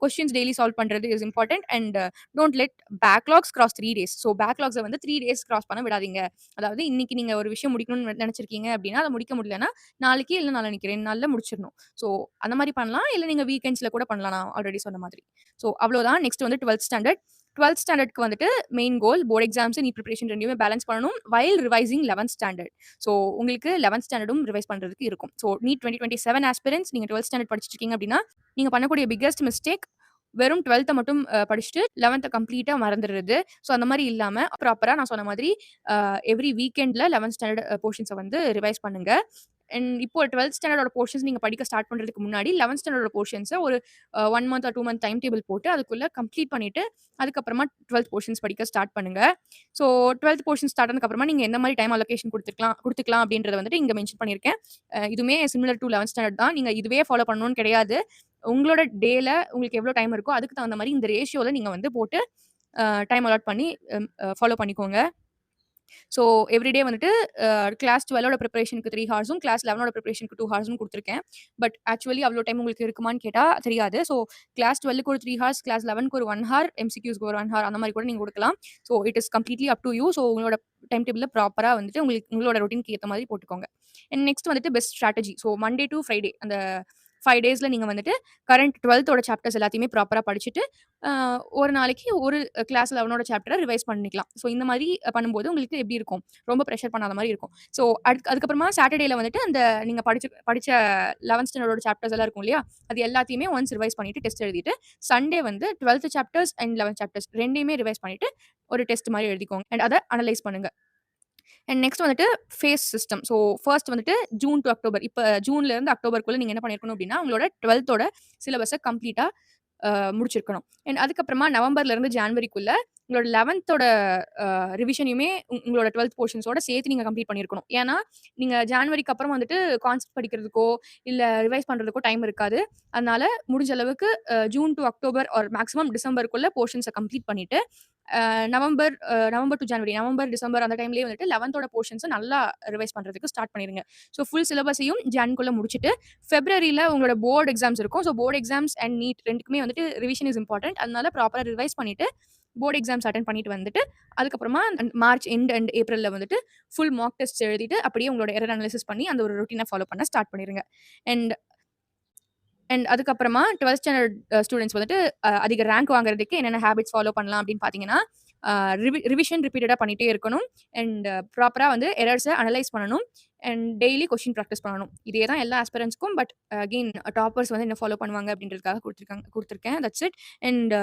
கொஸ்டின்ஸ் டெய்லி சால்வ் பண்றது is important. And don't let backlogs cross 3 days. So பேக்லாக்ஸை வந்து 3 டேஸ் கிராஸ் பண்ண விடாதீங்க. அதாவது இன்னைக்கு நீங்க ஒரு விஷயம் முடிக்கணும்னு நினைச்சிருக்கீங்க அப்படின்னா, அதை முடிக்க முடியலன்னா நாளைக்கு இல்ல நாளான்னைக்கு 2 நாள்ல முடிச்சிடணும். ஸோ அந்த மாதிரி பண்ணலாம். இல்ல நீங்க வீக்கெண்ட்ஸ்ல கூட பண்ணலாம். நான் ஆல்ரெடி சொன்ன மாதிரி. ஸோ அவ்வளோதான். நெக்ஸ்ட் வந்து 12th ஸ்டாண்டர்ட். 12th ஸ்டாண்டர்ட்க்கு வந்துட்டு main goal board exams, NEET preparation ரெண்டுமே பேலன்ஸ் பண்ணணும் while revising 11th standard. So உங்களுக்கு 11th ஸ்டாண்டர்டும் ரிவைஸ் பண்றதுக்கு இருக்கும். ஸோ நீட் 2027 ஆஸ்பிரன்ட்ஸ் நீங்க 12th ஸ்டாண்டர்ட் படிச்சிட்டு இருக்கீங்க அப்படின்னா, நீங்க பண்ணக்கூடிய பிக்கஸ்ட் மிஸ்டேக் வெறும் 12th மட்டும் படிச்சுட்டு 11th கம்ப்ளீட்டா மறந்துடுறது. ஸோ அந்த மாதிரி இல்லாம ப்ராப்பரா நான் சொன்ன மாதிரி எவ்ரி வீக்கெண்ட்ல 11th ஸ்டாண்டர்ட் போர்ஷன்ஸை வந்து ரிவைஸ் பண்ணுங்க. அண்ட் இப்போ 12th ஸ்டாண்டர்டோட போர்ஷன்ஸ் நீங்க படிக்க ஸ்டார்ட் பண்றதுக்கு முன்னாடி 11th ஸ்டாண்டர்டோட போர்ஷன்ஸை ஒரு 1 month or 2 month time table போட்டு அதுக்குள்ள கம்ப்ளீட் பண்ணிட்டு அதுக்கப்புறமா 12th போர்ஷன்ஸ் படிக்க ஸ்டார்ட் பண்ணுங்க. ஸோ 12th போர்ஷன் ஸ்டார்ட் ஆனதுக்கு அப்புறமா நீங்க எந்த மாதிரி டைம் அலோகேஷன் கொடுத்துக்கலாம் அப்படின்றத வந்துட்டு இங்க மென்ஷன் பண்ணியிருக்கேன். இதுவுமே சிமிலர் டு 11th ஸ்டாண்டர்ட் தான். நீங்க இதுவே ஃபாலோ பண்ணணும்னு கிடையாது. உங்களோட டேல உங்களுக்கு எவ்வளோ டைம் இருக்கோ அதுக்கு தகுந்த மாதிரி இந்த ரேஷியோல நீங்க வந்து போட்டு டைம் அலாட் பண்ணி ஃபாலோ பண்ணிக்கோங்க. ஸோ எவ்ரிடே வந்துட்டு கிளாஸ் 12ஓட ப்ரிப்பரேஷனுக்கு 3 ஹார்ஸும், கிளாஸ் 11ஓட ப்ரிப்பரேஷனுக்கு 2 ஹார்ஸும் குடுத்துருக்கேன். பட் ஆக்சுவலி அவ்வளோ டைம் உங்களுக்கு இருக்குமான்னு கேட்டா தெரியாது. ஸோ கிளாஸ் 12க்கு ஒரு 3 ஹார்ஸ், கிளாஸ் 11க்கு ஒரு 1 ஹார், எம்சிக்யூஸ்க்கு ஒரு 1 ஹார் அந்த மாரி கூட நீங்க குடுக்கலாம். So it is completely up to you. So உங்களோட டைம் டேபிள்ல ப்ராப்பரா வந்துட்டு உங்களோட ரொட்டீனுக்கு ஏத்த மாதிரி போட்டுக்கோங்க. அண்ட் நெக்ஸ்ட் வந்துட்டு best strategy. So Monday to Friday அந்த 5 டேஸ்ல நீங்க வந்துட்டு கரண்ட் 12த்தோட சாப்டர்ஸ் எல்லாத்தையுமே ப்ராப்பரா படிச்சுட்டு, ஒரு நாளைக்கு ஒரு கிளாஸ் 11ஓட சாப்டர ரிவைஸ் பண்ணிக்கலாம். ஸோ இந்த மாரி பண்ணும்போது உங்களுக்கு எப்படி இருக்கும்? ரொம்ப பிரஷர் பண்ணாத மாரி இருக்கும். ஸோ அதுக்கப்புறமா சாட்டர்டேல வந்துட்டு அந்த நீங்க படிச்ச 11th ஸ்டாண்டர்டோட சாப்டர்ஸ் எல்லாம் இருக்கும் இல்லையா? அது எல்லாத்தையுமே ஒன்ஸ் ரிவைஸ் பண்ணிட்டு டெஸ்ட் எழுதிட்டு, சண்டே வந்து 12th chapters and 11th chapters 2யுமே ரிவைஸ் பண்ணிட்டு ஒரு டெஸ்ட் மாரி எழுதிக்கோங்க. அண்ட் அத அனலைஸ் பண்ணுங்க. அண்ட் நெக்ஸ்ட் வந்துட்டு ஃபேஸ் சிஸ்டம். ஸோ ஃபர்ஸ்ட் வந்துட்டு ஜூன் டூ அக்டோபர். இப்ப ஜூன்ல இருந்து அக்டோபருக்குள்ள நீங்க என்ன பண்ணியிருக்கணும் அப்படின்னா, உங்களோட 12த்தோட சிலபஸ கம்ப்ளீட்டா முடிச்சிருக்கணும். அண்ட் அதுக்கப்புறமா நவம்பர்ல இருந்து ஜான்வரிக்குள்ள உங்களோட 11த்தோட ரிவிஷனையுமே உங்களோட 12th போர்ஷன்ஸோட சேர்த்து நீங்க கம்ப்ளீட் பண்ணியிருக்கணும். ஏன்னா, நீங்க ஜான்வரிக்கு அப்புறம் வந்துட்டு கான்செப்ட் படிக்கிறதுக்கோ, இல்ல ரிவைஸ் பண்றதுக்கோ டைம் இருக்காது. அதனால முடிஞ்ச அளவுக்கு June to October or maximum டிசம்பருக்குள்ள போர்ஷன்ஸ கம்ப்ளீட் பண்ணிட்டு, November to January, November, December அந்த டைம்லயே வந்துட்டு 11த்தோட போர்ஷன்ஸ நல்லா ரிவைஸ் பண்றதுக்கு ஸ்டார்ட் பண்ணிருங்க. ஸோ ஃபுல் சிலபஸையும் ஜான்குள்ள முடிச்சுட்டு, பிப்ரவரியில உங்களோட போர்ட் எக்ஸாம்ஸ் இருக்கும். So board exams and NEET 2க்குமே வந்துட்டு ரிவிஷன் இஸ் இம்பார்ட்டன்ட். அதனால ப்ராப்பரா ரிவைஸ் பண்ணிட்டு, போர்ட் எக்ஸாம்ஸ் அட்டெண்ட் பண்ணிட்டு வந்துட்டு, அதுக்கப்புறமா மார்ச் எண்ட் அண்ட் ஏப்ரல்ல வந்துட்டு ஃபுல் மாக் டெஸ்ட்ஸ் எழுதிட்டு, அப்படியே உங்களோட எரர் அனாலிசிஸ் பண்ணி அந்த ஒரு ரொட்டீன ஃபாலோ பண்ண ஸ்டார்ட் பண்ணிருங்க. அண்ட் அண்ட் அதுக்கப்புறமா 12த் ஸ்டாண்டர்ட் ஸ்டூடண்ட்ஸ் வந்துட்டு அதிக ரேங்க் வாங்குறதுக்கு என்னென்ன ஹேபிட்ஸ் ஃபாலோ பண்ணலாம் அப்படின்னு பார்த்தீங்கன்னா, ரிவிஷன் ரிப்பீட்டடா பண்ணிட்டே இருக்கணும். அண்ட் ப்ராப்பரா வந்து எரர்ஸ அனலைஸ் பண்ணணும். அண்ட் டெய்லி கொஸ்டின் பிராக்டிஸ் பண்ணணும். இதே தான் எல்லா ஆஸ்பிரண்ட்ஸ்க்கும். பட் அகைன் டாப்பர்ஸ் வந்து என்ன ஃபாலோ பண்ணுவாங்க அப்படின்றதுக்காக குடுத்துருக்கேன். That's it. அண்ட்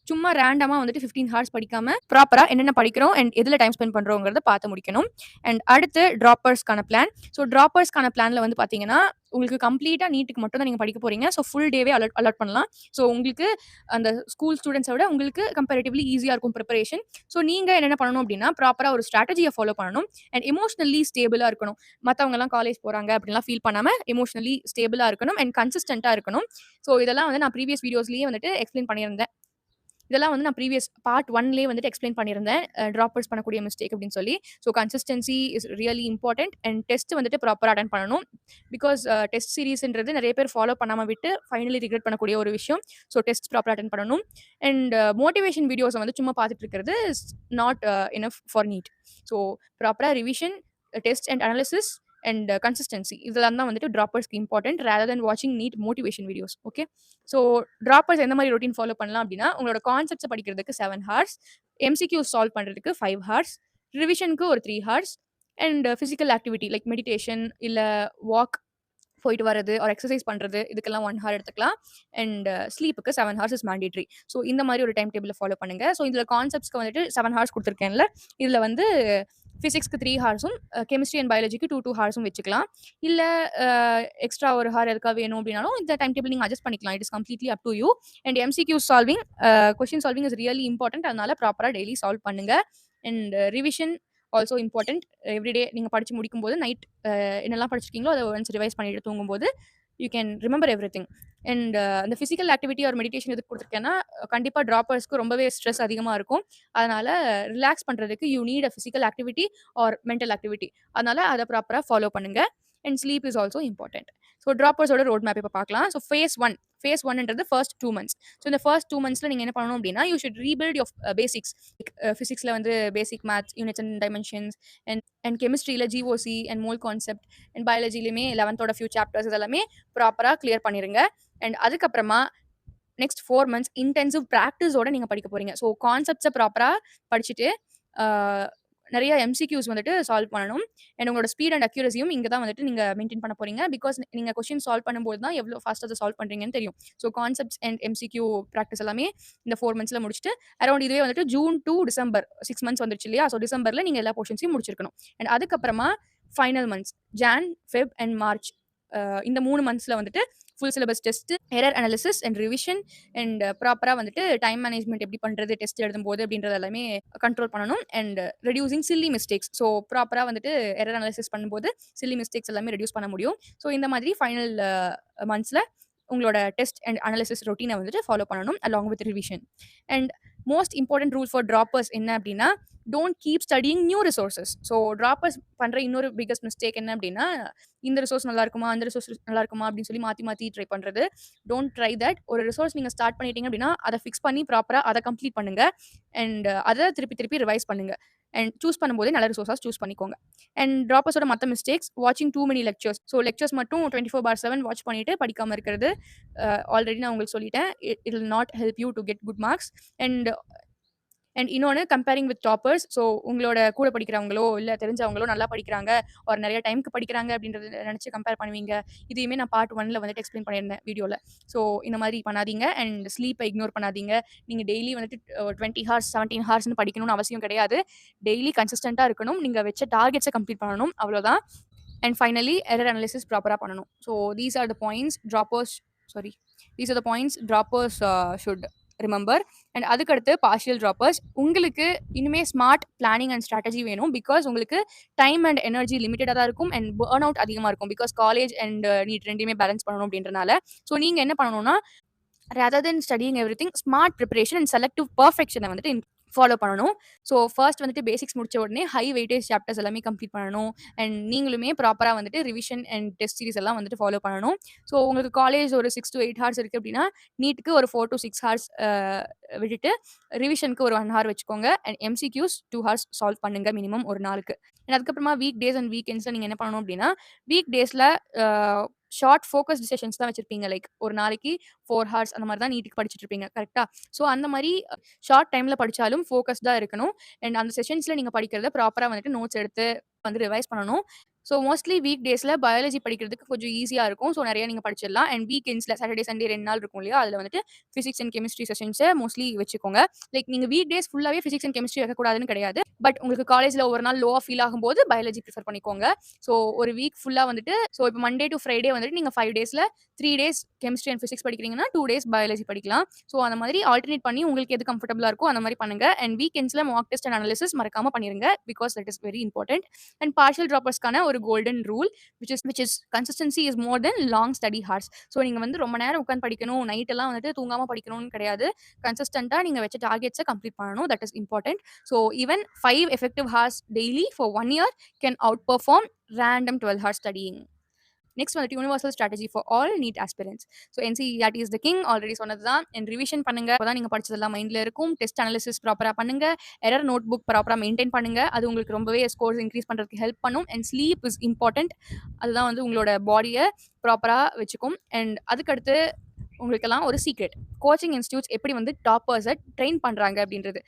சும்மா ரேண்டமா வந்துட்டு 15 ஹார்ஸ் படிக்காம, ப்ராப்பரா என்னென்ன படிக்கிறோம் அண்ட் எதுல டைம் ஸ்பெண்ட் பண்றோங்கிறத பார்த்து முடிக்கணும். அண்ட் அடுத்து டிராப்பர்ஸ்க்கான பிளான். ஸோ டிராப்பர்ஸ்க்கான பிளான்ல வந்து பார்த்தீங்கன்னா, உங்களுக்கு கம்ப்ளீட்டா நீட்டுக்கு மட்டும் தான் நீங்க படிக்க போறீங்க. ஸோ ஃபுல் டேவே அலாட் பண்ணலாம். ஸோ உங்களுக்கு அந்த ஸ்கூல் ஸ்டூடண்ட்ஸ விட உங்களுக்கு கம்பேரிட்டிவ்லி ஈஸியா இருக்கும் பிரிப்பரேஷன். ஸோ நீங்க என்னென்ன பண்ணணும் அப்டின்னா, ப்ராப்பரா ஒரு ஸ்ட்ராட்டஜிய ஃபாலோ பண்ணணும். அண்ட் எமோஷனலி ஸ்டேபிளா இருக்கணும். மத்தவங்கலாம் காலேஜ் போறாங்க அப்டின்லாம் ஃபீல் பண்ணாம, எமோஷனலி ஸ்டேபிளா இருக்கணும் அண்ட் கன்சிஸ்டன்ட்டா இருக்கணும். ஸோ இதெல்லாம் வந்து நான் ப்ரீவியஸ் வீடியோஸ்லயே வந்துட்டு எக்ஸ்ப்ளைன் பண்ணியிருந்தேன். இதெல்லாம் வந்து நான் ப்ரீவியஸ் பார்ட் 1லயே வந்துட்டு எக்ஸ்ப்ளைன் பண்ணியிருந்தேன். டிராப்பர்ஸ் பண்ணக்கூடிய மிஸ்டேக் அப்படின்னு சொல்லி. So consistency is really important. And test வந்துட்டு ப்ராப்பரா அட்டெண்ட் பண்ணணும். பிகாஸ் டெஸ்ட் சீரிஸ்ன்றது நெறைய பேர் ஃபாலோ பண்ணாம விட்டு ஃபைனலி ரிக்ரெட் பண்ணக்கூடிய ஒரு விஷயம். ஸோ டெஸ்ட் ப்ராப்பரா அட்டெண்ட் பண்ணணும். அண்ட் மோட்டிவேஷன் வீடியோஸ வந்து சும்மா பார்த்துட்டு இருக்கிறது is not enough for NEET. So ப்ராப்பரா revision, test and analysis and consistency இதெல்லாம் தான் வந்துட்டு டிராப்பர்ஸ்க்கு இம்பார்ட்டன்ட் ரேதர் தென் வாட்சிங் NEET motivation videos. Okay. So droppers எந்த மாதிரி ரொட்டீன் ஃபாலோ பண்ணலாம் அப்படின்னா, உங்களோட கான்செப்ட்ஸ படிக்கிறதுக்கு 7 ஹார்ஸ், எம்சிக்யூஸ் சால்வ் பண்றதுக்கு 5 ஹார்ஸ், ரிவிஷனுக்கு ஒரு 3 hours and physical activity like meditation இல்ல வாக் போயிட்டு வரது ஆர் எக்சர்சைஸ் பண்றது இதுக்கெல்லாம் 1 ஹார் எடுத்துக்கலாம். அண்ட் ஸ்லீப்புக்கு 7 ஹார்ஸ் இஸ் மேண்டேட்டரி. ஸோ இந்த மாதிரி ஒரு டைம் டேபிள ஃபாலோ பண்ணுங்க. ஸோ இதுல கான்செப்ட்ஸ்க்கு வந்துட்டு 7 ஹார்ஸ் குடுத்துருக்கேன்ல, இதுல வந்து பிசிக்ஸ்க்கு 3 ஹார்ஸும், கெமிஸ்ட்ரி அண்ட் பயாலஜிக்கு 2 ஹார்ஸும் வச்சுக்கலாம். இல்ல எக்ஸ்ட்ரா ஒரு ஹார் எதுக்கா வேணும் அப்படின்னாலும் இந்த டைம் டேபிள் நீங்க அட்ஜஸ்ட் பண்ணிக்கலாம். It is completely up to you. And MCQ solving, question solving is really important. அதனால ப்ராப்பரா டெய்லி சால்வ் பண்ணுங்க. And revision also important. Everyday நீங்க படிச்சு முடிக்கும்போது நைட் என்னெல்லாம் படிச்சிருக்கீங்களோ அத ஒன்ஸ் ரிவைஸ் பண்ணிட்டு தூங்கும்போது you can remember everything. And அந்த பிசிக்கல் ஆக்டிவிட்டி ஆர் மெடிடேஷன் எதுக்கு குடுத்துருக்கேன்னா, கண்டிப்பா டிராப்பர்ஸ்க்கு ரொம்பவே ஸ்ட்ரெஸ் அதிகமா இருக்கும். அதனால ரிலாக்ஸ் பண்றதுக்கு you need a physical activity or mental activity. அதனால அத ப்ராப்பரா ஃபாலோ பண்ணுங்க. And sleep is also important. So டிராப்பர்ஸோட ரோட் மேப் இப்ப பார்க்கலாம். ஸோ ஃபேஸ் 1ன்றது ஃபர்ஸ்ட் 2 மந்த்ஸ். ஸோ இந்த ஃபர்ஸ்ட் 2 மந்த்ஸ்ல நீங்க என்ன பண்ணணும் அப்படின்னா, you should rebuild your basics. பிசிக்ஸ்ல வந்து basic maths, units and dimensions and கெமிஸ்ட்ரியில GOC and mole concept and பயாலஜிலயுமே 11த்தோட ஃபியூ சாப்டர்ஸ் இதெல்லாமே ப்ராப்பரா கிளியர் பண்ணிருங்க. அண்ட் அதுக்கப்புறமா நெக்ஸ்ட் 4 மந்த்ஸ் இன்டென்சிவ் பிராக்டிஸோட நீங்க படிக்க போறீங்க. ஸோ கான்செப்ட்ஸ ப்ராப்பரா படிச்சுட்டு நெறைய எம்சிக்யூஸ் வந்துட்டு சால்வ் பண்ணணும். அண்ட் உங்களோட ஸ்பீட் அண்ட் அக்யூரசியும் இங்க தான் வந்துட்டு நீங்க மெயின்டெயின் பண்ண போறீங்க. பிகாஸ் நீங்க கொஸ்டின் சால்வ் பண்ணும்போது தான் எவ்வளோ ஃபாஸ்ட்டா அத சால்வ் பண்றீங்கன்னு தெரியும். So concepts and MCQ practice எல்லாமே இந்த 4 மந்த்ஸ்ல முடிச்சுட்டு அரௌண்ட் இதுவே வந்துட்டு ஜூன் டூ டிசம்பர் 6 மந்த்ஸ் வந்துருச்சு இல்லையா? ஸோ டிசம்பர்ல நீங்க எல்லா போர்ஷன்ஸையும் முடிச்சிருக்கணும். அண்ட் அதுக்கப்புறமா final months John, Feb and March இந்த 3 மந்த்ஸ்ல வந்துட்டு full syllabus test, error analysis and revision and ப்ராப்பரா வந்துட்டு டைம் மேனேஜ்மெண்ட் எப்படி பண்றது டெஸ்ட் எழுதும்போது அப்படின்றது எல்லாமே கண்ட்ரோல் பண்ணணும். And reducing chilli mistakes. So ப்ராப்பரா வந்துட்டு எரர் அனாலிசிஸ் பண்ணும்போது சில்லி மிஸ்டேக்ஸ் எல்லாமே ரெடியூஸ் பண்ண முடியும். ஸோ இந்த மாதிரி ஃபைனல் மந்த்ஸ்ல உங்களோட டெஸ்ட் அண்ட் அனாலிசிஸ் ரொட்டீனை வந்துட்டு ஃபாலோ பண்ணணும் along with revision. And most important rule for droppers என்ன அப்படின்னா, don't keep studying new resources. So droppers பண்ற இன்னொரு பிகஸ்ட் மிஸ்டேக் என்ன அப்படின்னா, இந்த ரிசோர்ஸ் நல்லா இருக்குமா, அந்த ரிசோர்ஸ் நல்லா இருக்குமா அப்படின்னு சொல்லி மாத்தி மாத்தி ட்ரை பண்றது. Don't try that. ஒரு ரிசோர்ஸ் நீங்க ஸ்டார்ட் பண்ணிட்டீங்க அப்படின்னா, அதை ஃபிக்ஸ் பண்ணி ப்ராப்பரா அதை கம்ப்ளீட் பண்ணுங்க. அண்ட் அதை திருப்பி திருப்பி ரிவைஸ் பண்ணுங்க. அண்ட் சூஸ் பண்ணும்போதே நல்ல ரிசோர்ஸா சூஸ் பண்ணிக்கோங்க. அண்ட் டிராப்பர்ஸோட மற்ற மிஸ்டேக்ஸ், வாட்சிங் too many lectures. So lectures மட்டும் 24/7 வாட்ச் பண்ணிட்டு படிக்காம இருக்கிறது. ஆல்ரெடி நான் உங்களுக்கு சொல்லிட்டேன். It will not help you to get good marks. And இன்னொன்னு கம்பேரிங் வித் டாப்பர்ஸ். ஸோ உங்களோட கூட படிக்கிறவங்களோ, இல்ல தெரிஞ்சவங்களோ நல்லா படிக்கிறாங்க, ஒரு நெறைய டைம்க்கு படிக்கிறாங்க அப்படின்றத நினைச்சு கம்பேர் பண்ணுவீங்க. இதையுமே நான் பார்ட் 1ல வந்துட்டு எக்ஸ்பிளைன் பண்ணியிருந்தேன் வீடியோல. ஸோ இந்த மாதிரி பண்ணாதீங்க. அண்ட் ஸ்லீப்பை இக்னோர் பண்ணாதீங்க. நீங்க டெய்லி வந்துட்டு 20 ஹார்ஸ், 17 ஹார்ஸ்ன்னு படிக்கணும்னு அவசியம் கிடையாது. டெய்லி கன்சிஸ்டன்ட்டா இருக்கணும். நீங்க வச்ச டார்கெட்ஸை கம்ப்ளீட் பண்ணணும். அவ்வளோதான். அண்ட் ஃபைனலி எரர் அனாலிசிஸ் ப்ராப்பரா பண்ணணும். So these are the points droppers should remember. And அதுக்கடுத்து பார்ஷியல் டிராப்பர்ஸ். உங்களுக்கு இனிமே ஸ்மார்ட் பிளானிங் அண்ட் ஸ்ட்ராட்டஜி வேணும். பிகாஸ் உங்களுக்கு டைம் அண்ட் எனர்ஜி லிமிட்டடா தான் இருக்கும். அண்ட் பர்ன் அவுட் அதிகமா இருக்கும். பிகாஸ் காலேஜ் அண்ட் நீட் ரெண்டையுமே பேலன்ஸ் பண்ணணும் அப்படின்றனால. ஸோ நீங்க என்ன பண்ணணும்னா, rather than studying everything, smart preparation and selective perfection வந்துட்டு ஃபாலோ பண்ணணும். ஸோ ஃபர்ஸ்ட் வந்துட்டு பேசிக்ஸ் முடிச்ச உடனே ஹை வெயிட்டேஜ் சாப்டர்ஸ் எல்லாமே கம்ப்ளீட் பண்ணணும். அண்ட் நீங்களுமே ப்ராப்பரா வந்துட்டு ரிவிஷன் அண்ட் டெஸ்ட் சீரிஸ் எல்லாம் வந்துட்டு ஃபாலோ பண்ணணும். ஸோ உங்களுக்கு காலேஜ் ஒரு 6 to 8 ஹார்ஸ் இருக்கு அப்படின்னா, நீட்டுக்கு ஒரு 4 to 6 ஹார்ஸ் விட்டுட்டு ரிவிஷனுக்கு ஒரு 1 ஹார் வச்சுக்கோங்க. அண்ட் எம்சிக்யூஸ் 2 ஹார்ஸ் சால்வ் பண்ணுங்க மினிமம் ஒரு நாளுக்கு. அண்ட் அதுக்கப்புறமா வீக் டேஸ் அண்ட் வீக்கெண்ட்ஸ்ல நீங்க என்ன பண்ணணும் அப்படின்னா, வீக் டேஸ்ல அ ஷார்ட் ஃபோக்கஸ்டு செஷன்ஸ் தான் வச்சிருப்பீங்க. லைக் ஒரு நாளைக்கு 4 ஹார்ஸ் அந்த மாரி தான் நீட்டுக்கு படிச்சுட்டு இருப்பீங்க. கரெக்ட்டா? ஸோ அந்த மாரி ஷார்ட் டைம்ல படிச்சாலும் ஃபோக்கஸ்டா இருக்கணும். அண்ட் அந்த செஷன்ஸ்ல நீங்க படிக்கிறத ப்ராப்பரா வந்துட்டு நோட்ஸ் எடுத்து வந்து ரிவைஸ் பண்ணணும். ஸோ மோஸ்ட்லி வீக் டேஸ்ல பயாலஜி படிக்கிறதுக்கு கொஞ்சம் ஈஸியா இருக்கும். ஸோ நெறைய நீங்க படிச்சிடலாம். அண்ட் வீக்கெண்ட்ஸ்ல சாட்டர்டே, சண்டே 2 நாள் இருக்கும் இல்லையா? அதுல வந்துட்டு பிசிக்ஸ் அண்ட் கெமிஸ்ட்ரி செஷன்ஸ மோஸ்ட்லி வச்சுக்கோங்க. லைக் நீங்க வீக் டேஸ் ஃபுல்லாவே பிசிக்ஸ் அண்ட் கெமிஸ்ட்ரி வைக்கக்கூடாதுன்னு கிடையாது. பட் உங்களுக்கு காலேஜ்ல ஒரு நாள் லோவா ஃபீல் ஆகும்போது பயாலஜி பிரிஃபர் பண்ணிக்கோங்க. ஸோ ஒரு வீக் ஃபுல்லா வந்துட்டு இப்போ மண்டே டூ ஃப்ரைடே வந்துட்டு நீங்க 5 டேஸ்ல 3 டேஸ் கெமிஸ்ட்ரி அண்ட் பிசிக்ஸ் படிக்கிறீங்கன்னா, 2 டேஸ் பயாலஜி படிக்கலாம். ஸோ அந்த மாதிரி ஆல்டர்னேட் பண்ணி உங்களுக்கு எது கம்ஃபர்டபுளா இருக்கோ அந்த மாரி பண்ணுங்க. அண்ட் வீக்கெண்ட்ஸ்ல மாக் டெஸ்ட் அண்ட் அனாலிசிஸ் மறக்காம பண்ணிருங்க. Because that is very important. And partial ட்ராப்பர்ஸ்க்கான ஒரு golden rule which is consistency is more than long study hours. So நீங்க வந்து ரொம்ப நேரம் உட்காந்து படிக்கணும், நைட் எல்லாம் வந்துட்டு தூங்காம படிக்கணும்னு கிடையாது. கன்சிஸ்டன்ட்டா நீங்க வச்ச டார்கெட்ஸ கம்ப்ளீட் பண்ணணும். That is important. So even 5 effective hours daily for 1 year can outperform random 12 hours studying. Next வந்துட்டு universal strategy for all NEET aspirants. So NCERT is the king already சொன்னது தான். அண்ட் ரிவிஷன் பண்ணுங்க. அப்பதான் நீங்க படிச்சதெல்லாம் மைண்ட்ல இருக்கும். Test analysis ப்ராப்பரா பண்ணுங்க. எரர் நோட் புக் ப்ராப்பரா மெயின்டைன் பண்ணுங்க. அது உங்களுக்கு ரொம்பவே ஸ்கோர்ஸ் இன்க்ரீஸ் பண்றதுக்கு ஹெல்ப் பண்ணும். And sleep is important. அதுதான் வந்து உங்களோட பாடியை ப்ராப்பரா வச்சுக்கும். அண்ட் அதுக்கடுத்து உங்களுக்கெல்லாம் ஒரு சீக்ரெட். கோச்சிங் இன்ஸ்டியூட்ஸ் எப்படி வந்து டாப்பர்ஸை ட்ரெயின் பண்றாங்க அப்படின்றது.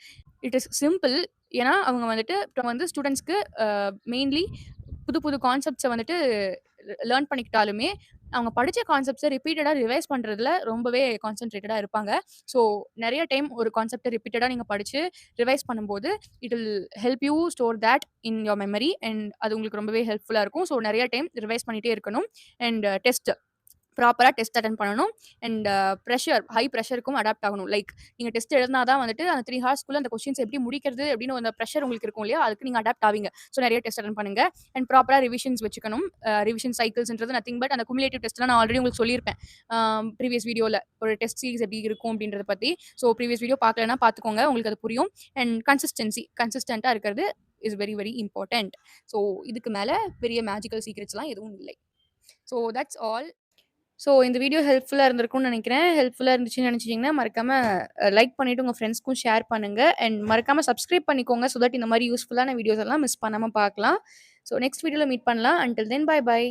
It is simple. ஏன்னா அவங்க வந்துட்டு இப்போ வந்து ஸ்டூடெண்ட்ஸ்க்கு மெயின்லி புது புது கான்செப்ட்ஸை வந்துட்டு லேர்ன் பண்ணிக்கிட்டாலுமே அவங்க படிச்ச கான்செப்ட்ஸை ரிப்பீட்டடா ரிவைஸ் பண்றதுல ரொம்பவே கான்சென்ட்ரேட்டடா இருப்பாங்க. ஸோ நிறைய டைம் ஒரு கான்செப்டை ரிப்பீட்டடா நீங்க படிச்சு ரிவைஸ் பண்ணும்போது it will help you store that in your memory. And அது உங்களுக்கு ரொம்பவே ஹெல்ப்ஃபுல்லா இருக்கும். ஸோ நிறைய டைம் ரிவைஸ் பண்ணிட்டே இருக்கணும். அண்ட் டெஸ்ட் ப்ராப்பரா டெஸ்ட் அட்டெண்ட் பண்ணணும். அண்ட் ஹை ப்ரெஷருக்கும் அடாப்ட் ஆகணும். லைக் நீங்க டெஸ்ட் எழுதினா தான் வந்துட்டு அந்த 3 ஹார்ஸ்க்குள்ள அந்த கொஸ்டின்ஸ் எப்படி முடிக்கிறது அப்படின்னு அந்த ப்ரெஷர் உங்களுக்கு இருக்கும் இல்லையா? அதுக்கு நீங்க அடாப்ட் ஆவீங்க. ஸோ நிறைய டெஸ்ட் அட்டெண்ட் பண்ணுங்க. அண்ட் ப்ராப்பரா ரிவிஷன்ஸ் வச்சுக்கணும். ரிவிஷன் சைக்கிள்ஸ்ன்றது நத்திங் பட் அந்த குமுலேட்டிவ் டெஸ்ட்லாம் நான் ஆல்ரெடி உங்களுக்கு சொல்லியிருப்பேன். ப்ரீவியஸ் வீடியோல ஒரு டெஸ்ட் சீரிஸ் எப்படி இருக்கும் அப்படின்றத பத்தி. ஸோ ப்ரீவியஸ் வீடியோ பார்க்கலன்னா பார்த்துக்கோங்க. உங்களுக்கு அது புரியும். அண்ட் கன்சிஸ்டன்ட்டா இருக்கிறது is very very important. So இதுக்கு மேல பெரிய மேஜிக்கல் சீக்ரெட்ஸ்லாம் எதுவும் இல்லை. So that's all. ஸோ இந்த வீடியோ ஹெல்ப்ஃபுல்லா இருந்திருக்கும்னு நினைக்கிறேன். ஹெல்ப்ஃபுல்லா இருந்துச்சுன்னு நினைச்சீங்கன்னா, மறக்காம லைக் பண்ணிட்டு உங்க ஃப்ரெண்ட்ஸ்க்கும் ஷேர் பண்ணுங்க. அண்ட் மறக்காம சப்ஸ்கிரைப் பண்ணிக்கோங்க. ஸோ தட் இந்த மாரி யூஸ்ஃபுல்லான வீடியோஸ் எல்லாம் மிஸ் பண்ணாம பார்க்கலாம். ஸோ நெக்ஸ்ட் வீடியோல மீட் பண்ணலாம். Until then bye by.